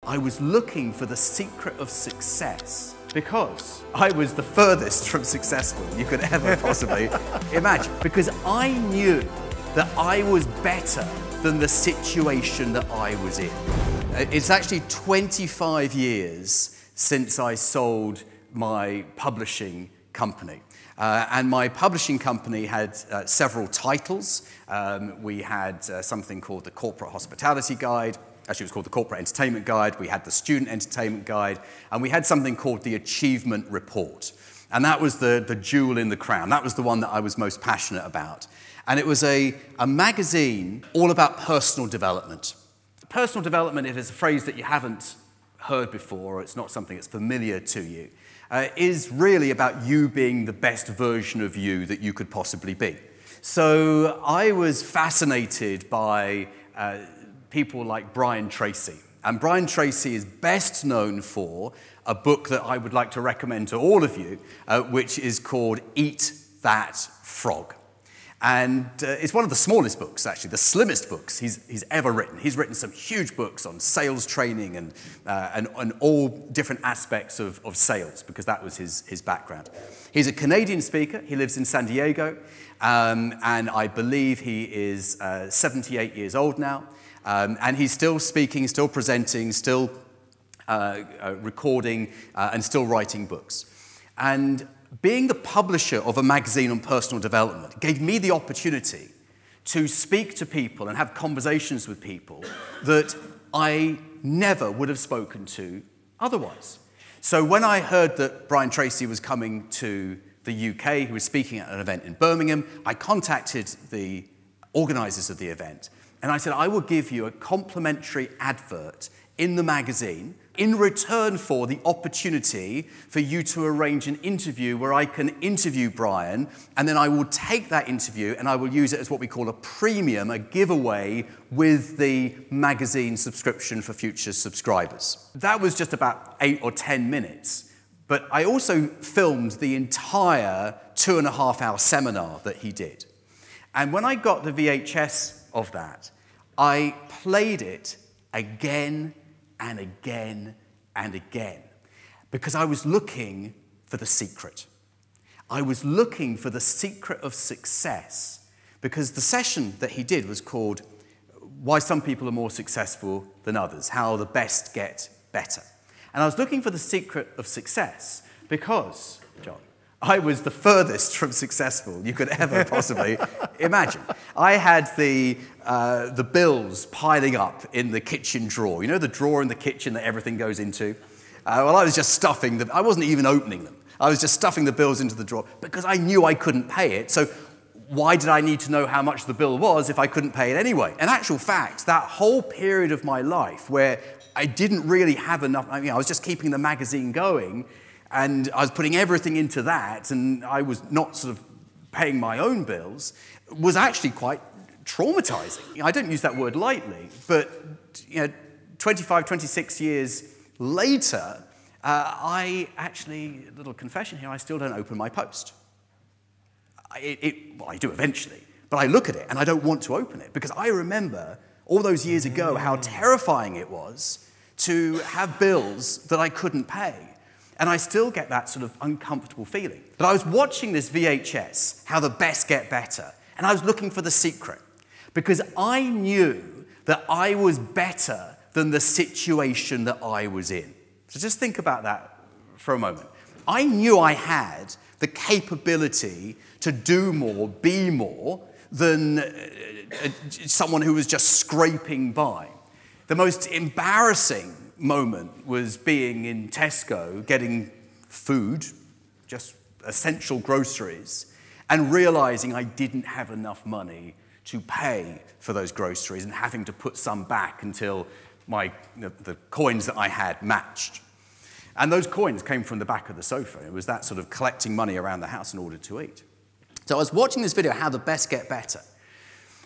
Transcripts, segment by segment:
I was looking for the secret of success because I was the furthest from successful you could ever possibly imagine. Because I knew that I was better than the situation that I was in. It's actually 25 years since I sold my publishing company. And my publishing company had several titles. We had something called the Corporate Hospitality Guide. Actually, it was called the Corporate Entertainment Guide. We had the Student Entertainment Guide. And we had something called the Achievement Report. And that was the jewel in the crown. That was the one that I was most passionate about. And it was a magazine all about personal development. Personal development, if it's a phrase that you haven't heard before, or it's not something that's familiar to you, is really about you being the best version of you that you could possibly be. So I was fascinated by people like Brian Tracy. And Brian Tracy is best known for a book that I would like to recommend to all of you, which is called Eat That Frog. And it's one of the smallest books, actually, the slimmest books he's ever written. He's written some huge books on sales training and all different aspects of sales, because that was his background. He's a Canadian speaker. He lives in San Diego, and I believe he is 78 years old now. And he's still speaking, still presenting, still recording, and still writing books. And being the publisher of a magazine on personal development gave me the opportunity to speak to people and have conversations with people that I never would have spoken to otherwise. So when I heard that Brian Tracy was coming to the UK, he was speaking at an event in Birmingham, I contacted the organizers of the event, and I said, I will give you a complimentary advert in the magazine in return for the opportunity for you to arrange an interview where I can interview Brian, and then I will take that interview and I will use it as what we call a premium, a giveaway with the magazine subscription for future subscribers. That was just about 8 or 10 minutes, but I also filmed the entire 2.5-hour seminar that he did. And when I got the VHS of that, I played it again and again and again, because I was looking for the secret. I was looking for the secret of success, because the session that he did was called Why Some People Are More Successful Than Others, How the Best Get Better. And I was looking for the secret of success because, John, I was the furthest from successful you could ever possibly imagine. I had the bills piling up in the kitchen drawer. You know the drawer in the kitchen that everything goes into? Well, I was just stuffing them. I wasn't even opening them. I was just stuffing the bills into the drawer because I knew I couldn't pay it. So why did I need to know how much the bill was if I couldn't pay it anyway? In actual fact, that whole period of my life where I didn't really have enough, I was just keeping the magazine going, and I was putting everything into that, and I was not sort of paying my own bills, was actually quite traumatizing. I don't use that word lightly, but 25, 26 years later, I actually, a little confession here, I still don't open my post. Well, I do eventually, but I look at it and I don't want to open it, because I remember all those years ago how terrifying it was to have bills that I couldn't pay. And I still get that sort of uncomfortable feeling. But I was watching this VHS, How the Best Get Better, and I was looking for the secret, because I knew that I was better than the situation that I was in. So just think about that for a moment. I knew I had the capability to do more, be more, than someone who was just scraping by. The most embarrassing moment was being in Tesco, getting food, just essential groceries, and realizing I didn't have enough money to pay for those groceries and having to put some back until the coins that I had matched. And those coins came from the back of the sofa. It was that sort of collecting money around the house in order to eat. So I was watching this video, How the Best Get Better,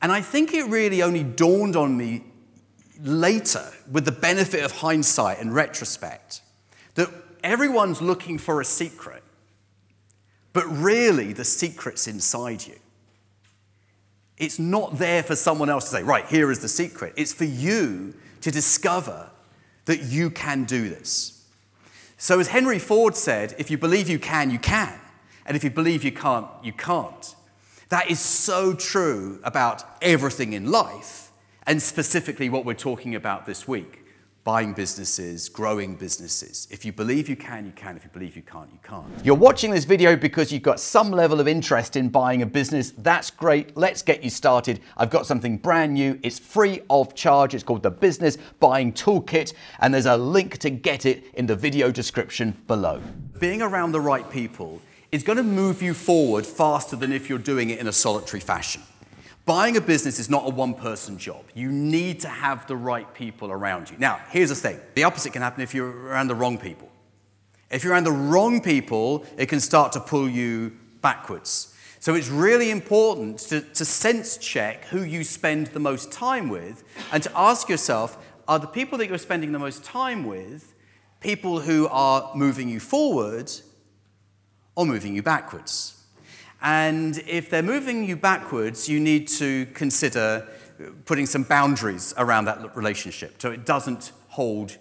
and I think it really only dawned on me later, with the benefit of hindsight and retrospect, that everyone's looking for a secret, but really the secret's inside you. It's not there for someone else to say, right, here is the secret. It's for you to discover that you can do this. So as Henry Ford said, if you believe you can, you can. And if you believe you can't, you can't. That is so true about everything in life, and specifically what we're talking about this week. Buying businesses, growing businesses. If you believe you can, you can. If you believe you can't, you can't. You're watching this video because you've got some level of interest in buying a business. That's great. Let's get you started. I've got something brand new. It's free of charge. It's called the Business Buying Toolkit, and there's a link to get it in the video description below. Being around the right people is going to move you forward faster than if you're doing it in a solitary fashion. Buying a business is not a one-person job. You need to have the right people around you. Now, here's the thing. The opposite can happen if you're around the wrong people. If you're around the wrong people, it can start to pull you backwards. So it's really important to sense check who you spend the most time with and to ask yourself, are the people that you're spending the most time with people who are moving you forward or moving you backwards? And if they're moving you backwards, you need to consider putting some boundaries around that relationship so it doesn't hold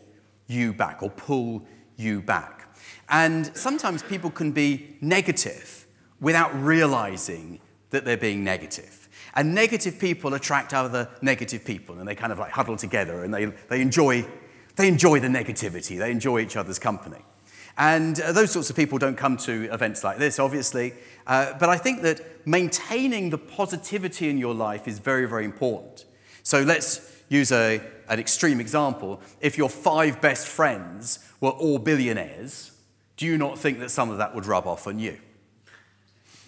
you back or pull you back. And sometimes people can be negative without realizing that they're being negative. And negative people attract other negative people, and they kind of like huddle together, and they enjoy the negativity. They enjoy each other's company. And those sorts of people don't come to events like this, obviously. But I think that maintaining the positivity in your life is very, very important. So let's use an extreme example. If your 5 best friends were all billionaires, do you not think that some of that would rub off on you?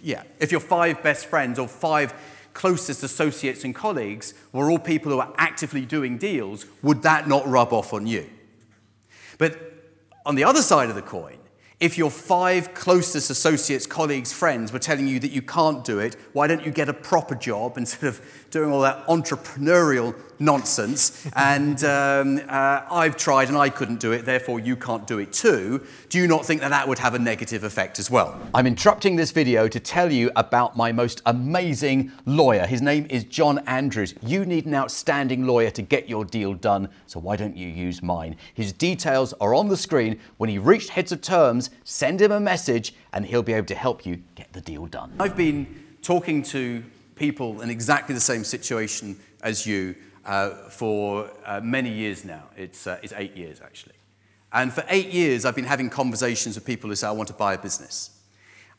Yeah. If your 5 best friends or 5 closest associates and colleagues were all people who are actively doing deals, would that not rub off on you? But on the other side of the coin, if your 5 closest associates, colleagues, friends were telling you that you can't do it, why don't you get a proper job instead of doing all that entrepreneurial nonsense? And I've tried and I couldn't do it, therefore you can't do it too. Do you not think that that would have a negative effect as well? I'm interrupting this video to tell you about my most amazing lawyer. His name is John Andrews. You need an outstanding lawyer to get your deal done, so why don't you use mine? His details are on the screen. When he reached heads of terms, send him a message and he'll be able to help you get the deal done. I've been talking to people in exactly the same situation as you for many years now. It's 8 years, actually. And for 8 years, I've been having conversations with people who say, I want to buy a business.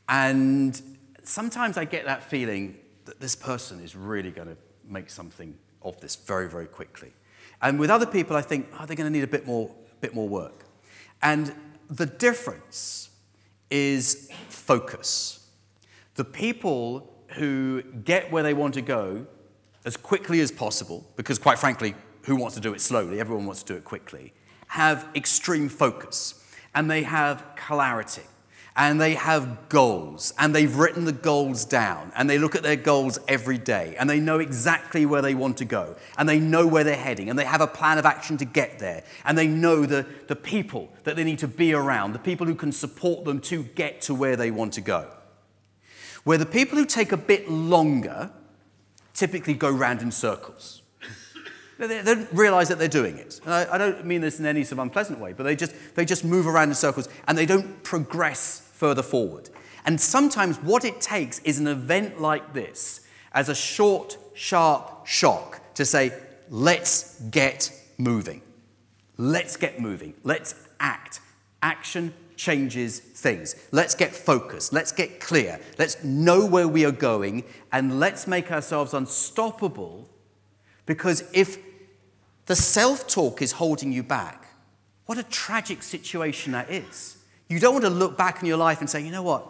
And sometimes I get that feeling that this person is really going to make something of this very, very quickly. And with other people, I think, oh, they're going to need a bit more work. And the difference is focus. The people who get where they want to go as quickly as possible, because quite frankly, who wants to do it slowly? Everyone wants to do it quickly. Have extreme focus, and they have clarity, and they have goals, and they've written the goals down, and they look at their goals every day, and they know exactly where they want to go, and they know where they're heading, and they have a plan of action to get there, and they know the people that they need to be around, the people who can support them to get to where they want to go. Where the people who take a bit longer typically go round in circles. They don't realize that they're doing it. And I don't mean this in any sort of unpleasant way, but they just move around in circles and they don't progress further forward. And sometimes what it takes is an event like this as a short, sharp shock to say, let's get moving. Let's get moving. Let's act. Action changes things. Let's get focused. Let's get clear. Let's know where we are going, and let's make ourselves unstoppable, because if the self-talk is holding you back, what a tragic situation that is. You don't want to look back in your life and say, you know what,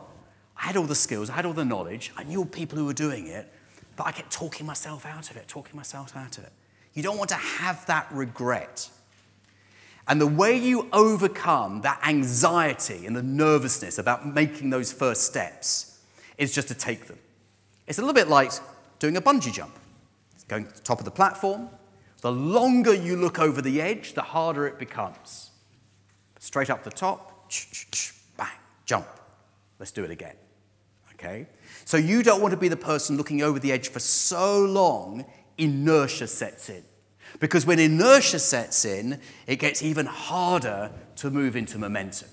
I had all the skills, I had all the knowledge, I knew people who were doing it, but I kept talking myself out of it, You don't want to have that regret. And the way you overcome that anxiety and the nervousness about making those first steps is just to take them. It's a little bit like doing a bungee jump. It's going to the top of the platform. The longer you look over the edge, the harder it becomes. Straight up the top, bang, jump. Let's do it again. Okay? So you don't want to be the person looking over the edge for so long, inertia sets in. Because when inertia sets in, it gets even harder to move into momentum.